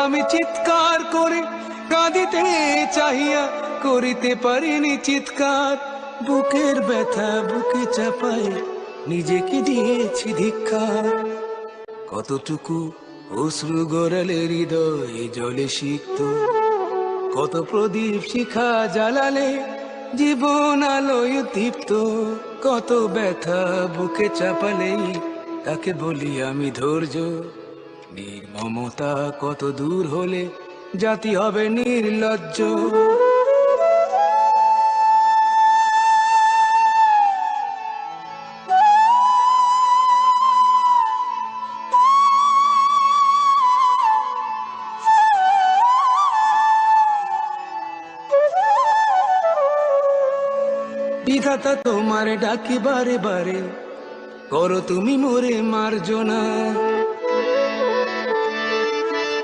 আমি চিৎকার করে কাঁদিতে চাহিয়া করিতে পারিনি চিৎকার। বুকের ব্যথা বুকে চাপায় নিজেকে দিয়েছি ধিক্কার। কতটুকু অশ্রু গড়ালে হৃদয় জলে সিক্ত, কত প্রদীপ শিখা জ্বালালে জীবন আলোয় দীপ্ত। কত ব্যথা বুকে চাপালেই তাকে বলি আমি ধৈর্য। নির্মমতা কত দূর হলে জাতি হবে নির্লজ্জ। বিধাতা তোমার ডাকি বারে বারে, করো তুমি মোরে মার্জনা।